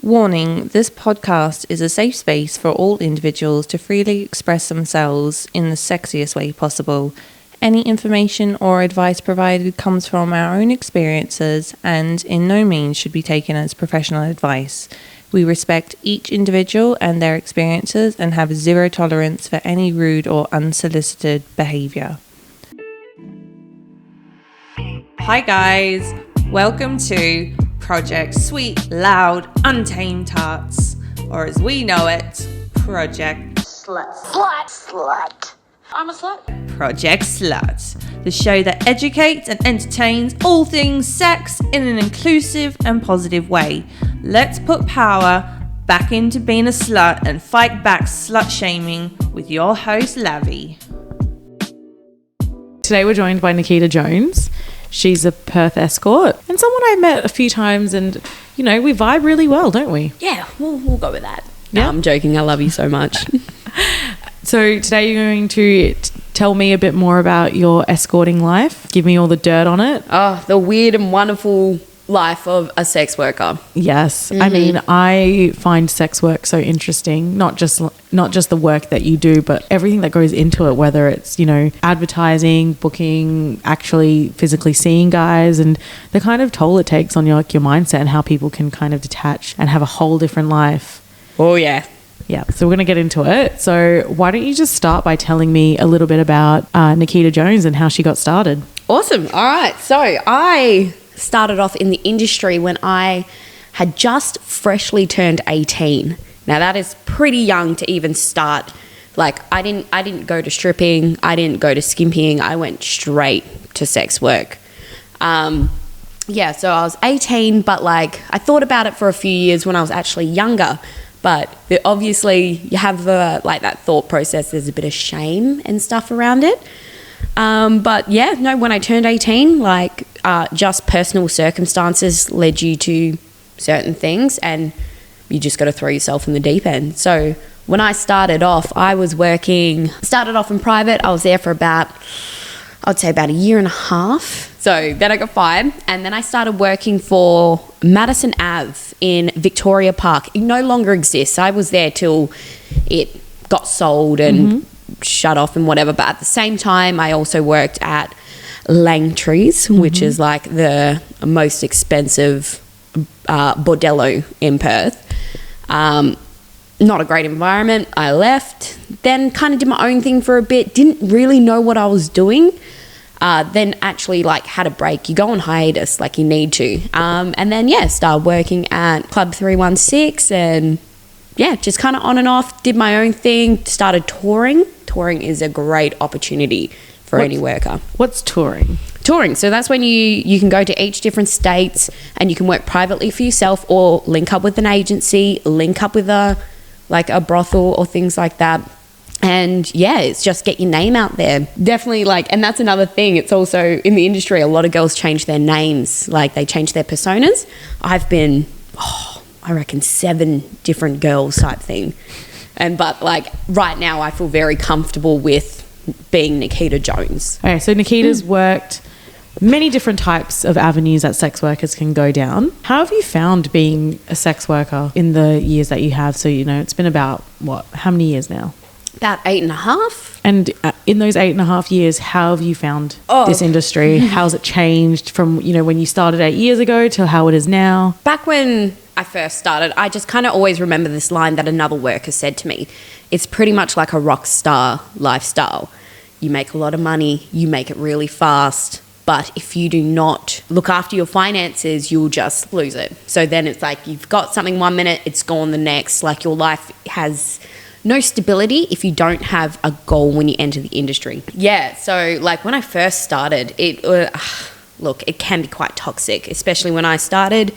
Warning, this podcast is a safe space for all individuals to freely express themselves in the sexiest way possible. Any information or advice provided comes from our own experiences and in no means should be taken as professional advice. We respect each individual and their experiences and have zero tolerance for any rude or unsolicited behaviour. Hi guys, welcome to Project Sweet, Loud, Untamed Tarts, or as we know it, Project Slut. I'm a slut. Project Slut, the show that educates and entertains all things sex in an inclusive and positive way. Let's put power back into being a slut and fight back slut shaming with your host, Lavi. Today we're joined by Nakita Jones. She's a Perth escort and someone I met a few times and, you know, we vibe really well, don't we? Yeah, we'll go with that. Yeah. No, I'm joking. I love you so much. So today you're going to tell me a bit more about your escorting life. Give me all the dirt on it. Oh, the weird and wonderful life of a sex worker. Yes. I mean, I find sex work so interesting, not just the work that you do, but everything that goes into it, whether it's, you know, advertising, booking, actually physically seeing guys, and the kind of toll it takes on your mindset and how people can kind of detach and have a whole different life. Oh, yeah. Yeah, so we're going to get into it. So why don't you just start by telling me a little bit about Nakita Jones and how she got started? Awesome. All right. So I started off in the industry when I had just freshly turned 18. Now that is pretty young to even start. Like I didn't go to stripping. I didn't go to skimping. I went straight to sex work. Yeah, so I was 18, but like I thought about it for a few years when I was actually younger. But obviously you have like that thought process. There's a bit of shame and stuff around it. But yeah, no, when I turned 18, like just personal circumstances led you to certain things and you just got to throw yourself in the deep end. So when I started off, started off in private. I was there for I'd say about a year and a half. So then I got fired and then I started working for Madison Ave in Victoria Park. It no longer exists. I was there till it got sold and shut off and whatever. But at the same time, I also worked at Langtree's, which is like the most expensive bordello in Perth. Not a great environment. I left, then kind of did my own thing for a bit. Didn't really know what I was doing. Then actually like had a break. You go on hiatus like you need to. And then, yeah, started working at Club 316 and, yeah, just kind of on and off, did my own thing, started touring. Touring is a great opportunity for any worker. What's touring? Touring. So that's when you can go to each different states and you can work privately for yourself or link up with an agency, link up with a brothel or things like that. And yeah, it's just get your name out there. Definitely and that's another thing. It's also in the industry, a lot of girls change their names. Like they change their personas. I've been, I reckon 7 different girls type thing. But like right now I feel very comfortable with being Nakita Jones. Okay, so Nakita's worked many different types of avenues that sex workers can go down. How have you found being a sex worker in the years that you have? So, you know, it's been about, how many years now? About 8.5. And in those 8.5 years, how have you found this industry? How's it changed from, you know, when you started 8 years ago to how it is now? Back when I first started, I just kind of always remember this line that another worker said to me. It's pretty much like a rock star lifestyle. You make a lot of money, you make it really fast, but if you do not look after your finances, you'll just lose it. So then it's like you've got something 1 minute, it's gone the next. Like your life has no stability if you don't have a goal when you enter the industry. Yeah, so like when I first started, it can be quite toxic, especially when I started.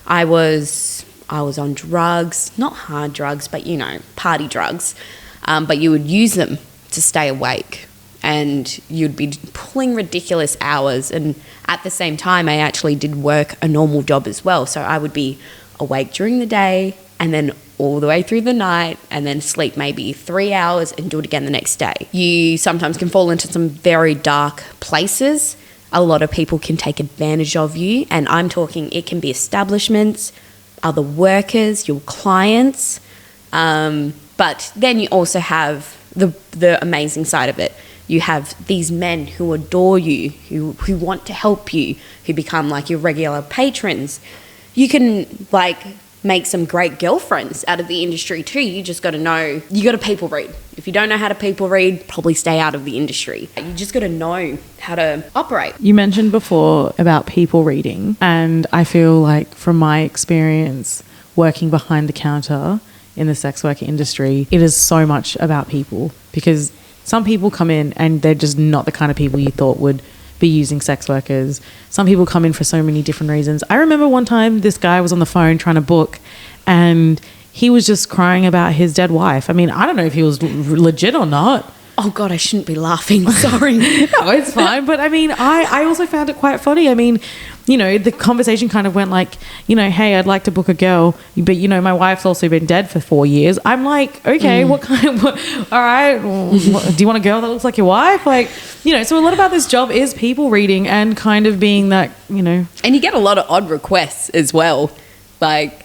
I was on drugs, not hard drugs, but, you know, party drugs. But you would use them to stay awake and you'd be pulling ridiculous hours. And at the same time, I actually did work a normal job as well. So I would be awake during the day and then all the way through the night and then sleep maybe 3 hours and do it again the next day. You sometimes can fall into some very dark places. A lot of people can take advantage of you, and I'm talking it can be establishments, other workers, your clients. But then you also have the amazing side of it. You have these men who adore you, who want to help you, who become like your regular patrons. You can like make some great girlfriends out of the industry too. You just got to know, you got to people read. If you don't know how to people read, probably stay out of the industry. You just got to know how to operate. You mentioned before about people reading, and I feel like from my experience working behind the counter in the sex work industry, it is so much about people, because some people come in and they're just not the kind of people you thought would be using sex workers. Some people come in for so many different reasons. I remember one time this guy was on the phone trying to book, and he was just crying about his dead wife. I mean, I don't know if he was legit or not. Oh God, I shouldn't be laughing. Sorry. No, it's fine. But I mean, I also found it quite funny. I mean, you know, the conversation kind of went like, you know, hey, I'd like to book a girl, but you know, my wife's also been dead for 4 years. I'm like, okay, all right. Do you want a girl that looks like your wife? Like, you know, so a lot about this job is people reading and kind of being that, you know. And you get a lot of odd requests as well. Like,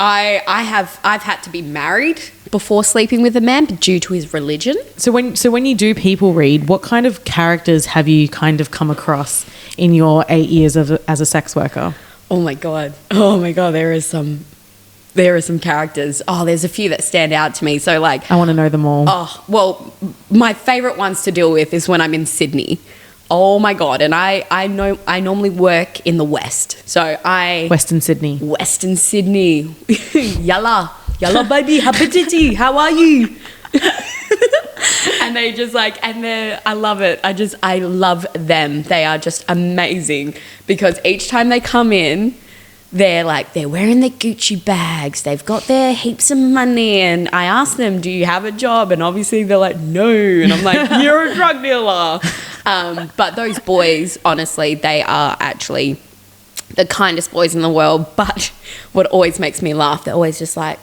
I've had to be married before sleeping with a man due to his religion. So when you do people read, what kind of characters have you kind of come across in your 8 years as a sex worker? Oh my god, there are some characters. Oh, there's a few that stand out to me. So like, I want to know them all. Oh well, my favorite ones to deal with is when I'm in Sydney. Oh my god, and I normally work in the West, so Western Sydney, yalla baby, habititi, how are you? And they just like, I love it. I love them. They are just amazing, because each time they come in, they're wearing their Gucci bags, they've got their heaps of money, and I ask them, do you have a job? And obviously they're like, no. And I'm like, you're a drug dealer. But those boys, honestly, they are actually the kindest boys in the world. But what always makes me laugh, they're always just like,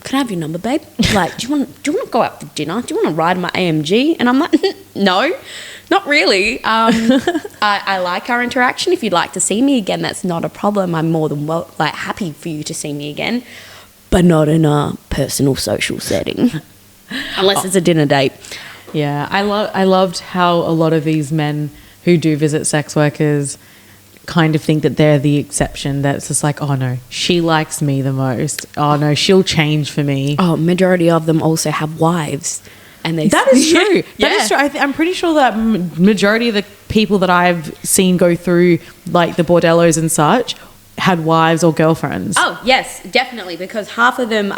can I have your number, babe? Like, do you want to go out for dinner? Do you want to ride my AMG? And I'm like, no, not really. I like our interaction. If you'd like to see me again, that's not a problem. I'm more than happy for you to see me again, but not in a personal social setting, unless it's a dinner date. Yeah, I loved how a lot of these men who do visit sex workers kind of think that they're the exception, that's just like, oh no, she likes me the most, oh no, she'll change for me. Oh, majority of them also have wives, and that is true. That is true. I'm pretty sure that majority of the people that I've seen go through like the bordellos and such had wives or girlfriends. Oh yes, definitely, because half of them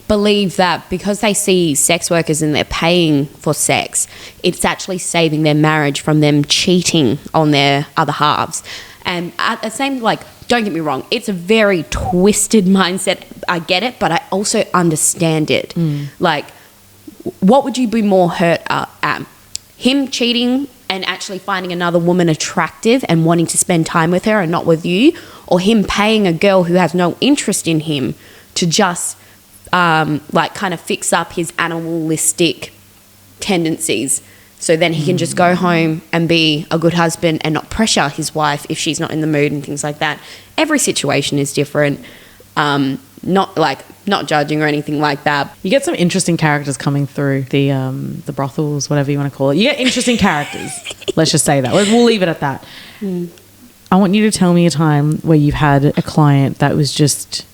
believe that because they see sex workers and they're paying for sex, it's actually saving their marriage from them cheating on their other halves. And at the same, like, don't get me wrong, it's a very twisted mindset. I get it, but I also understand it. Like, what would you be more hurt at? Him cheating and actually finding another woman attractive and wanting to spend time with her and not with you, or him paying a girl who has no interest in him to just kind of fix up his animalistic tendencies, so then he can just go home and be a good husband and not pressure his wife if she's not in the mood and things like that. Every situation is different. Not judging or anything like that. You get some interesting characters coming through the brothels, whatever you want to call it. You get interesting characters. Let's just say that. We'll leave it at that. I want you to tell me a time where you've had a client that was just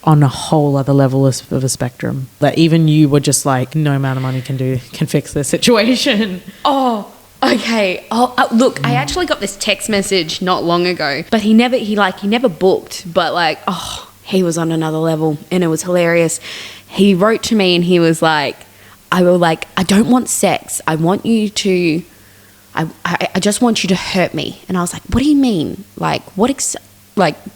on a whole other level of a spectrum, that even you were just like, no amount of money can fix this situation. Oh, okay. Look, I actually got this text message not long ago, but he never booked, but he was on another level, and it was hilarious. He wrote to me and he was like, I don't want sex. I want you to, I just want you to hurt me. And I was like, what do you mean? Like,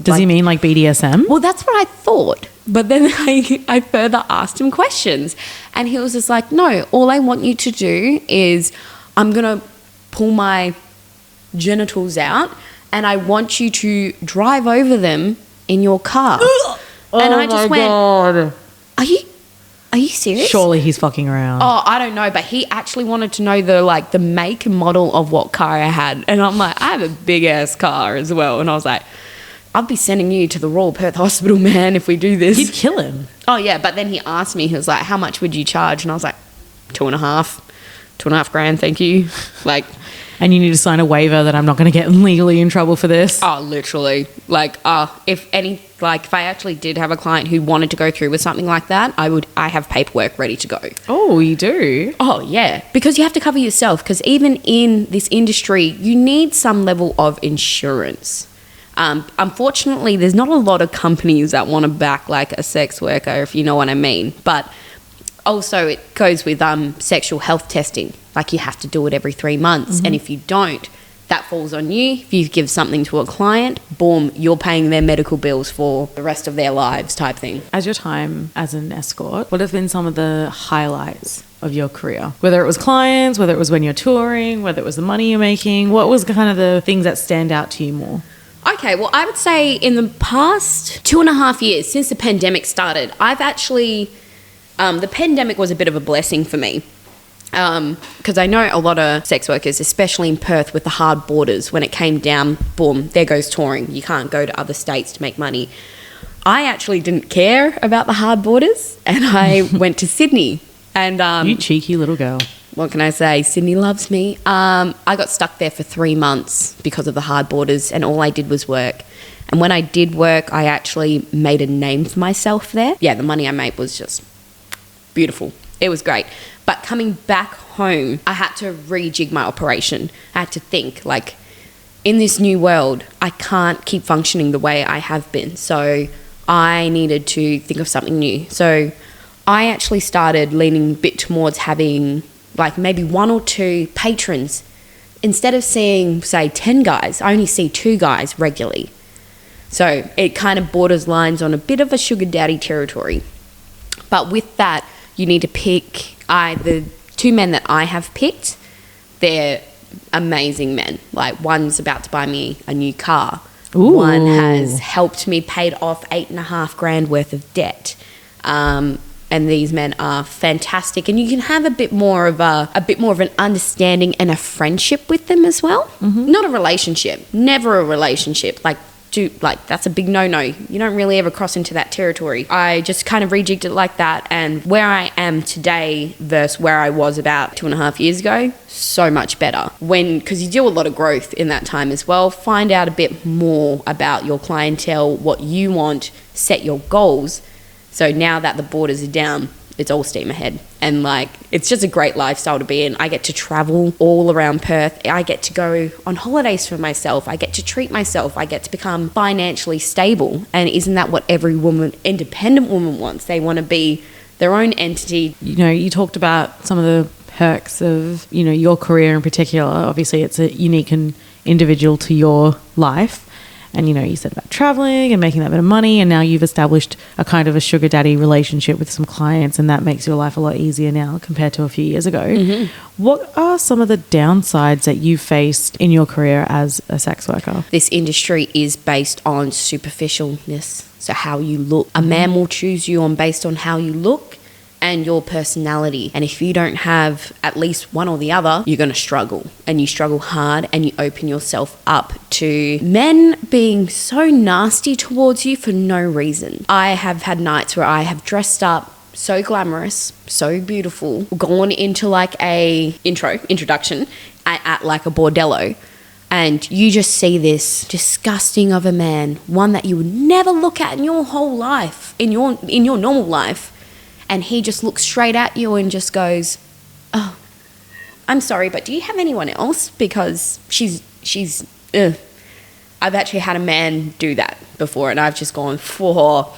does he mean like BDSM? Well, that's what I thought. But then I further asked him questions, and he was just like, no, all I want you to do is I'm going to pull my genitals out and I want you to drive over them in your car. And I just went, God. Are you serious? Surely he's fucking around. Oh, I don't know, but he actually wanted to know the make and model of what car I had. And I'm like, I have a big ass car as well. And I was like, I'll be sending you to the Royal Perth Hospital, man, if we do this. You'd kill him. Oh, yeah. But then he asked me, he was like, how much would you charge? And I was like, 2.5 grand, thank you. Like, And you need to sign a waiver that I'm not going to get legally in trouble for this. oh, literally. Like, if I actually did have a client who wanted to go through with something like that, I have paperwork ready to go. Oh, you do? Oh, yeah. Because you have to cover yourself. Because even in this industry, you need some level of insurance. Unfortunately, there's not a lot of companies that want to back like a sex worker, if you know what I mean. But also it goes with sexual health testing. Like you have to do it every 3 months. And if you don't, that falls on you. If you give something to a client, boom, you're paying their medical bills for the rest of their lives type thing. As your time as an escort, what have been some of the highlights of your career? Whether it was clients, whether it was when you're touring, whether it was the money you're making, what was kind of the things that stand out to you more? Okay, well, I would say in the past 2.5 years since the pandemic started, I've actually, the pandemic was a bit of a blessing for me. Because I know a lot of sex workers, especially in Perth with the hard borders, when it came down, boom, there goes touring. You can't go to other states to make money. I actually didn't care about the hard borders and I went to Sydney. And You cheeky little girl. what can I say? Sydney loves me. I got stuck there for 3 months because of the hard borders and all I did was work. And when I did work, I actually made a name for myself there. Yeah, the money I made was just beautiful. It was great. But coming back home, I had to rejig my operation. I had to think, like, in this new world, I can't keep functioning the way I have been. So I needed to think of something new. So I actually started leaning a bit towards having, like, maybe 1 or 2 patrons. Instead of seeing, say, 10 guys, I only see 2 guys regularly. So it kind of borders lines on a bit of a sugar daddy territory. But with that, you need to pick the 2 men that I have picked. They're amazing men. Like, one's about to buy me a new car. Ooh. One has helped me paid off 8.5 grand worth of debt. And these men are fantastic. And you can have a bit more of an understanding and a friendship with them as well. Not a relationship. Never a relationship. That's a big no-no. You don't really ever cross into that territory. I just kind of rejigged it like that, and where I am today versus where I was about 2.5 years ago, so much better. Because you do a lot of growth in that time as well. Find out a bit more about your clientele, what you want, set your goals. So now that the borders are down, it's all steam ahead. And like, it's just a great lifestyle to be in. I get to travel all around Perth. I get to go on holidays for myself. I get to treat myself. I get to become financially stable. And isn't that what every independent woman wants? They want to be their own entity. You know, you talked about some of the perks of, you know, your career in particular. Obviously, it's a unique and individual to your life. And, you know, you said about traveling and making that bit of money, and now you've established a kind of a sugar daddy relationship with some clients, and that makes your life a lot easier now compared to a few years ago. What are some of the downsides that you've faced in your career as a sex worker? This industry is based on superficialness, so how you look. A man will choose you based on how you look and your personality. And if you don't have at least one or the other, you're going to struggle. And you struggle hard, and you open yourself up to men being so nasty towards you for no reason. I have had nights where I have dressed up so glamorous, so beautiful, gone into like a introduction at like a bordello, and you just see this disgusting of a man, one that you would never look at in your whole life, in your normal life. And he just looks straight at you and just goes, "Oh, I'm sorry, but do you have anyone else? Because she's I've actually had a man do that before, and I've just gone, for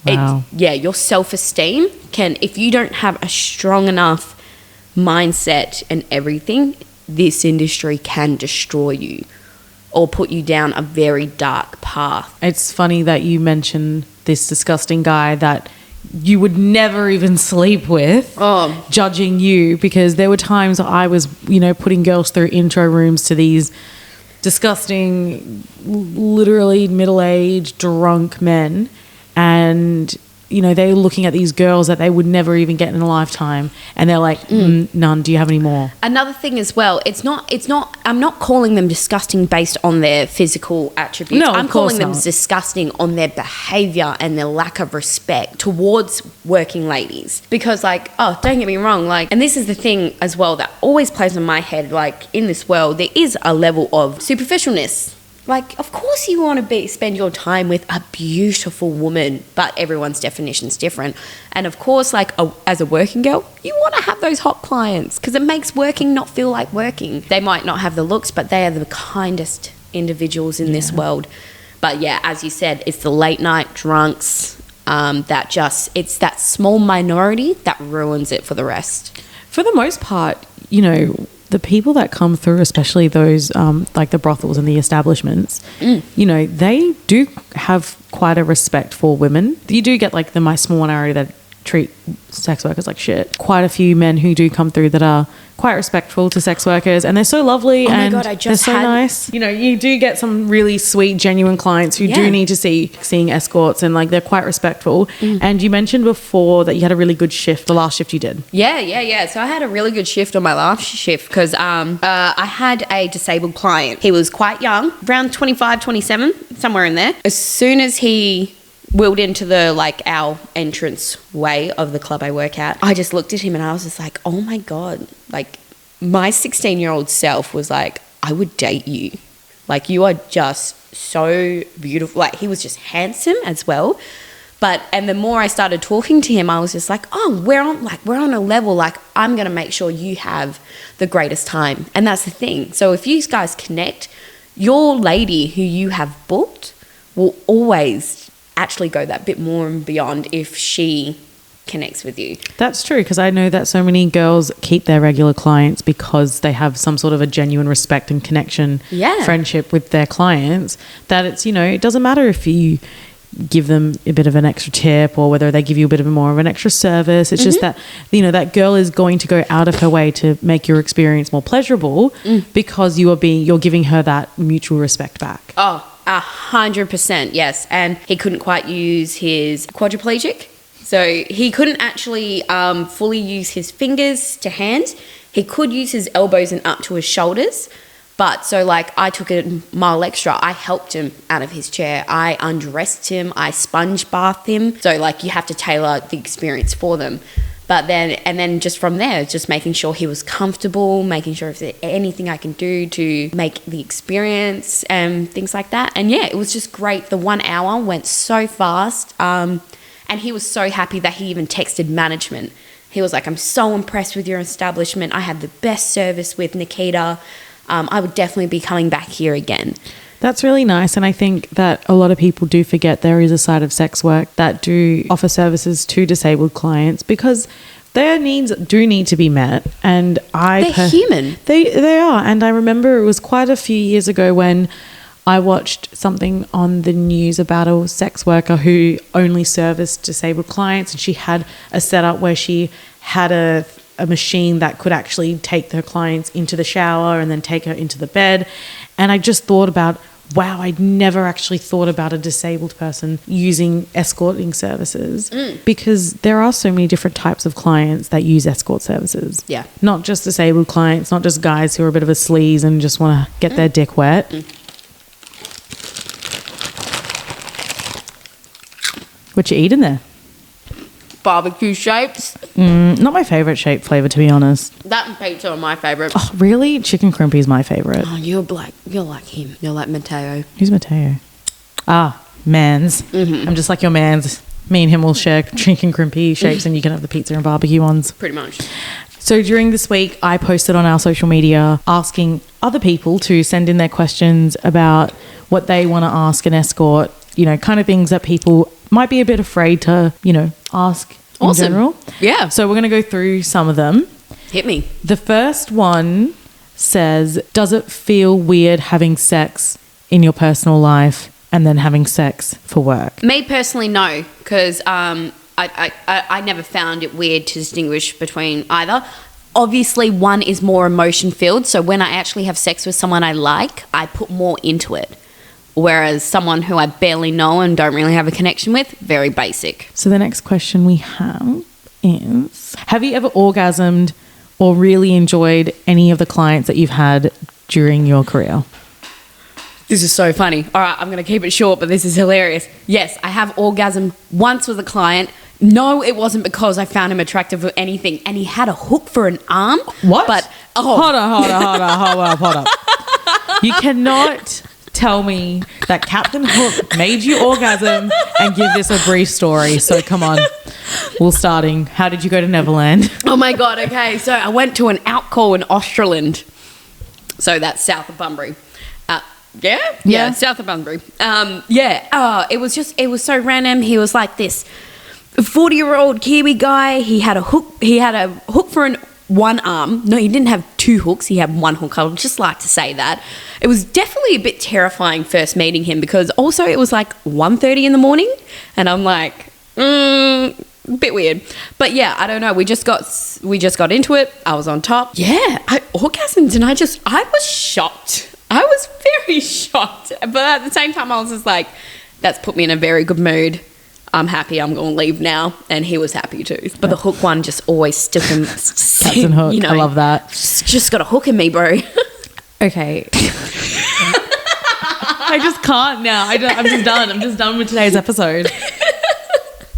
Wow. your self-esteem can, if you don't have a strong enough mindset and everything, this industry can destroy you or put you down a very dark path. It's funny that you mention this disgusting guy that you would never even sleep with, judging you, because there were times I was, you know, putting girls through intro rooms to these disgusting, literally middle-aged drunk men, and you know, they're looking at these girls that they would never even get in a lifetime, and they're like, none, do you have any more? Another thing as well, I'm not calling them disgusting based on their physical attributes. No, I'm of course calling them not. disgusting on their behavior and their lack of respect towards working ladies. Because like, oh, don't get me wrong, like, and this is the thing as well that always plays in my head, like in this world, there is a level of superficialness. Like, of course you want to spend your time with a beautiful woman, but everyone's definition's different. And of course, like, as a working girl, you want to have those hot clients because it makes working not feel like working. They might not have the looks, but they are the kindest individuals in this world. But yeah, as you said, it's the late night drunks it's that small minority that ruins it for the rest. For the most part, you know, the people that come through, especially those like the brothels and the establishments, you know, they do have quite a respect for women. You do get like my small minority that treat sex workers like shit. Quite a few men who do come through that are quite respectful to sex workers, and they're so lovely. Oh my and God, they're so nice. You know, you do get some really sweet, genuine clients who do need to seeing escorts, and like they're quite respectful. And you mentioned before that you had a really good shift, the last shift you did. Yeah. So I had a really good shift on my last shift because I had a disabled client. He was quite young, around 25, 27, somewhere in there. As soon as he wheeled into our entrance way of the club I work at, I just looked at him and I was just like, oh my God, like my 16-year-old self was like, I would date you. Like, you are just so beautiful. Like, he was just handsome as well. And the more I started talking to him, I was just like, oh, we're on a level, like, I'm going to make sure you have the greatest time. And that's the thing. So if you guys connect, your lady who you have booked will always actually go that bit more and beyond if she connects with you. That's true, because I know that so many girls keep their regular clients because they have some sort of a genuine respect and connection, friendship with their clients, that it's, you know, it doesn't matter if you give them a bit of an extra tip or whether they give you a bit of more of an extra service. It's just that, you know, that girl is going to go out of her way to make your experience more pleasurable because you're giving her that mutual respect back. Oh, 100%, yes. And he couldn't quite use his quadriplegic. So he couldn't actually fully use his fingers to hands. He could use his elbows and up to his shoulders. But so like I took a mile extra. I helped him out of his chair. I undressed him. I sponge bathed him. So like you have to tailor the experience for them. But then just from there, just making sure he was comfortable, making sure if there's anything I can do to make the experience and things like that. And yeah, it was just great. The 1 hour went so fast. And he was so happy that he even texted management. He was like, I'm so impressed with your establishment. I had the best service with Nakita. I would definitely be coming back here again. That's really nice. And I think that a lot of people do forget there is a side of sex work that do offer services to disabled clients because their needs do need to be met. And they're human. They are. And I remember it was quite a few years ago when I watched something on the news about a sex worker who only serviced disabled clients, and she had a setup where she had a machine that could actually take her clients into the shower and then take her into the bed. And I just thought about, wow, I'd never actually thought about a disabled person using escorting services because there are so many different types of clients that use escort services. Yeah. Not just disabled clients, not just guys who are a bit of a sleaze and just want to get their dick wet. What you eating there? Barbecue shapes. Not my favourite shape flavour, to be honest. That and pizza are my favourite. Oh, really? Chicken crimpy is my favourite. Oh, you're like him. You're like Mateo. Who's Mateo? Mans. I'm just like your mans. Me and him will share chicken crimpy shapes and you can have the pizza and barbecue ones. Pretty much. So during this week, I posted on our social media asking other people to send in their questions about what they want to ask an escort, you know, kind of things that people might be a bit afraid to, you know, ask in general. Yeah. So we're going to go through some of them. Hit me. The first one says, does it feel weird having sex in your personal life and then having sex for work? Me personally, no, because I never found it weird to distinguish between either. Obviously, one is more emotion filled. So when I actually have sex with someone I like, I put more into it. Whereas someone who I barely know and don't really have a connection with, very basic. So the next question we have is, have you ever orgasmed or really enjoyed any of the clients that you've had during your career? This is so funny. All right, I'm going to keep it short, but this is hilarious. Yes, I have orgasm once with a client. No, it wasn't because I found him attractive or anything. And he had a hook for an arm. What? But, Hold on. You cannot tell me that Captain Hook made you orgasm and give this a brief story. So come on. We're starting. How did you go to Neverland? Oh my God, okay. So I went to an outcall in Australand. So that's south of Bunbury. Yeah, south of Bunbury. It was so random. He was like this 40-year-old Kiwi guy. He had a hook for one arm. No, he didn't have two hooks. He had one hook. I would just like to say that. It was definitely a bit terrifying first meeting him because also it was like 1:30 in the morning and I'm like, a bit weird. But yeah, I don't know. We just got into it. I was on top. Yeah, I orgasmed and I was shocked. I was very shocked. But at the same time, I was just like, that's put me in a very good mood. I'm happy. I'm going to leave now. And he was happy too. But the hook one just always stuck him. Captain Hook. I love that. Just got a hook in me, bro. Okay. I just can't now. I'm just done. I'm just done with today's episode.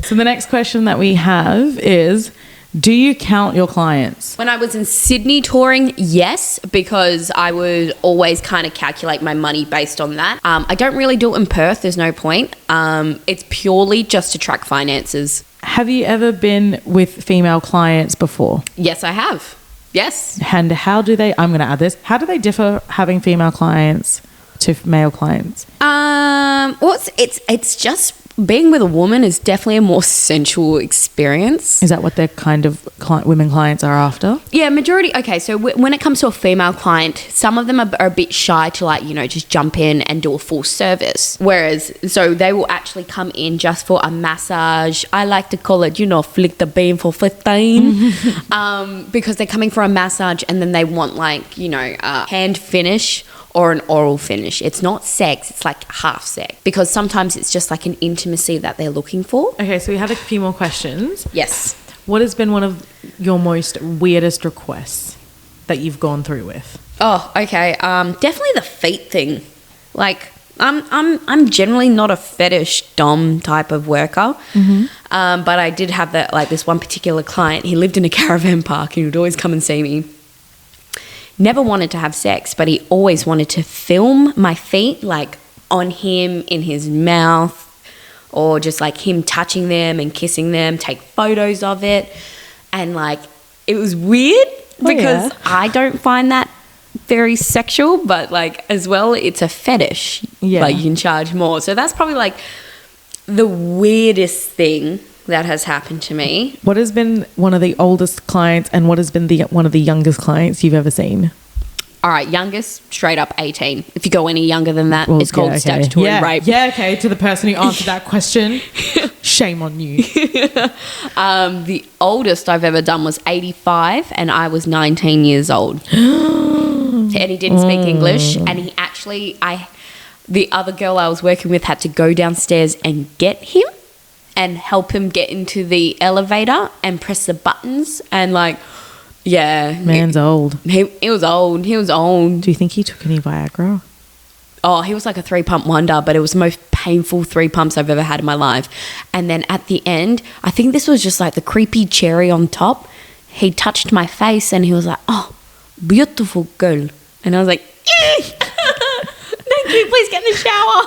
So the next question that we have is, do you count your clients? When I was in Sydney touring, yes, because I would always kind of calculate my money based on that. I don't really do it in Perth. There's no point. It's purely just to track finances. Have you ever been with female clients before? Yes, I have. Yes. And how do they, I'm going to add this, how do they differ having female clients to male clients? Well, it's just being with a woman is definitely a more sensual experience. Is that what their kind of women clients are after? Yeah, majority. Okay, so when it comes to a female client, some of them are a bit shy to just jump in and do a full service. Whereas, so they will actually come in just for a massage. I like to call it, flick the bean for 15. Because they're coming for a massage and then they want a hand finish or an oral finish. It's not sex, it's like half sex. Because sometimes it's just like an intimacy that they're looking for. Okay, so we have a few more questions. Yes. What has been one of your most weirdest requests that you've gone through with? Oh, okay. Definitely the feet thing. Like, I'm generally not a fetish dom type of worker. Mm-hmm. But I did have this one particular client. He lived in a caravan park. He would always come and see me. Never wanted to have sex, but he always wanted to film my feet, like on him, in his mouth, or just like him touching them and kissing them, take photos of it. And it was weird because I don't find that very sexual, but as well, it's a fetish. Yeah. You can charge more. So that's probably the weirdest thing that has happened to me. What has been one of the oldest clients and what has been one of the youngest clients you've ever seen? All right, youngest, straight up 18. If you go any younger than that, it's called statutory rape. Yeah, okay, to the person who answered that question, shame on you. The oldest I've ever done was 85 and I was 19 years old. And he didn't speak English and he actually, the other girl I was working with had to go downstairs and get him and help him get into the elevator and press the buttons and yeah. Man's old. He was old. He was old. Do you think he took any Viagra? Oh, he was like a 3-pump wonder, but it was the most painful 3 pumps I've ever had in my life. And then at the end, I think this was just the creepy cherry on top. He touched my face and he was like, "Oh, beautiful girl." And I was like, "Thank you, please get in the shower."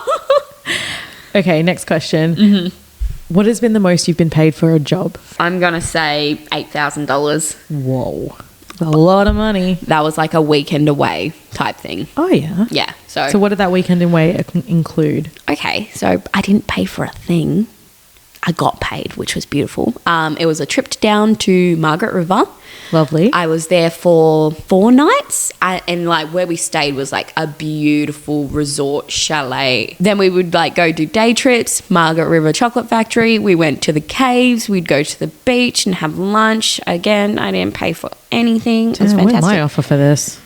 Okay, next question. Mm-hmm. What has been the most you've been paid for a job? I'm going to say $8,000. Whoa. A lot of money. That was like a weekend away type thing. Oh, yeah? Yeah. So what did that weekend away include? Okay, so I didn't pay for a thing. I got paid, which was beautiful. It was a trip down to Margaret River. Lovely. I was there for 4 nights and where we stayed was a beautiful resort chalet. Then we would go do day trips, Margaret River Chocolate Factory. We went to the caves. We'd go to the beach and have lunch. Again, I didn't pay for anything. It was fantastic. Where's my offer for this?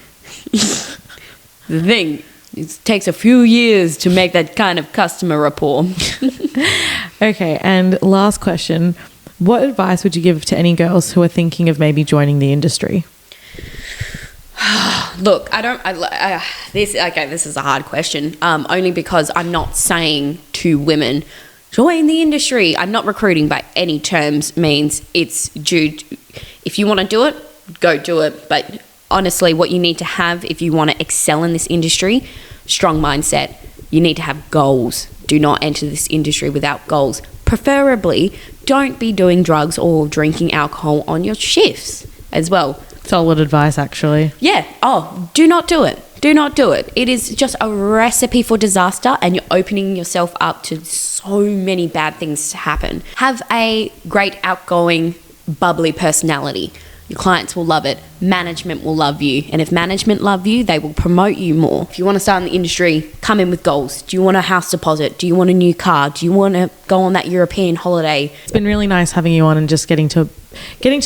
The thing, it takes a few years to make that kind of customer rapport. Okay, and last question. What advice would you give to any girls who are thinking of maybe joining the industry? Look, this is a hard question, only because I'm not saying to women, join the industry. I'm not recruiting by any terms, means it's if you want to do it, go do it. But honestly, what you need to have if you want to excel in this industry, strong mindset. You need to have goals. Do not enter this industry without goals. Preferably, don't be doing drugs or drinking alcohol on your shifts as well. Solid advice, actually. Yeah. Oh, do not do it. Do not do it. It is just a recipe for disaster, and you're opening yourself up to so many bad things to happen. Have a great, outgoing, bubbly personality. Your clients will love it. Management will love you. And if management love you, they will promote you more. If you want to start in the industry, come in with goals. Do you want a house deposit? Do you want a new car? Do you want to go on that European holiday? It's been really nice having you on and just getting to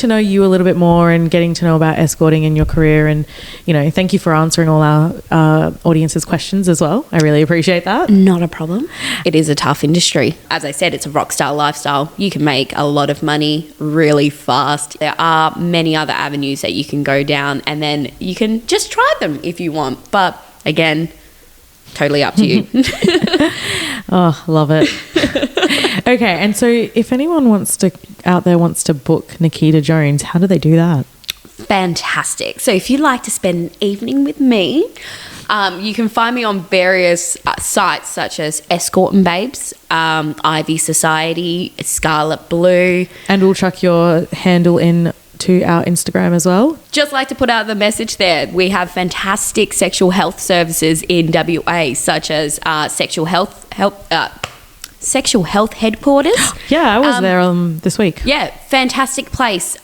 know you a little bit more and getting to know about escorting in your career. And, thank you for answering all our audience's questions as well. I really appreciate that. Not a problem. It is a tough industry. As I said, it's a rock star lifestyle. You can make a lot of money really fast. There are many other avenues that you can go down, and then you can just try them if you want. But again, totally up to you. Oh, love it. Okay, and so if anyone out there wants to book Nakita Jones, how do they do that? Fantastic. So if you'd like to spend an evening with me, you can find me on various sites such as Escort and Babes, Ivy Society, Scarlet Blue. And we'll chuck your handle in to our Instagram as well. Just like to put out the message there. We have fantastic sexual health services in WA, such as sexual health headquarters. Yeah, I was there this week. Yeah, fantastic place.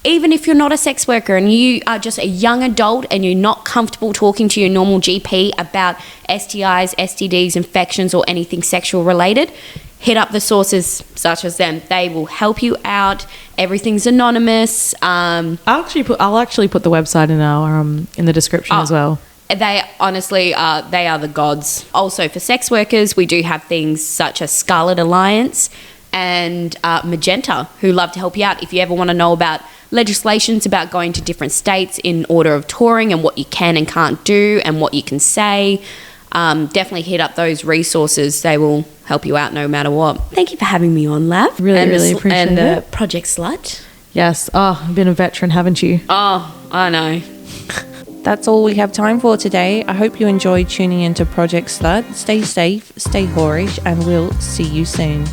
Even if you're not a sex worker and you are just a young adult and you're not comfortable talking to your normal GP about STIs, STDs, infections, or anything sexual related, hit up the sources such as them. They will help you out. Everything's anonymous. I'll actually put the website in the description as well. They honestly they are the gods. Also, for sex workers, we do have things such as Scarlet Alliance and Magenta, who love to help you out if you ever want to know about legislations about going to different states in order of touring and what you can and can't do and what you can say. Definitely hit up those resources. They will help you out no matter what. Thank you for having me on, Lav. Really appreciate it. Project Slut. Yes. Oh, you've been a veteran, haven't you? Oh, I know. That's all we have time for today. I hope you enjoyed tuning into Project Slut. Stay safe, stay whorish, and we'll see you soon.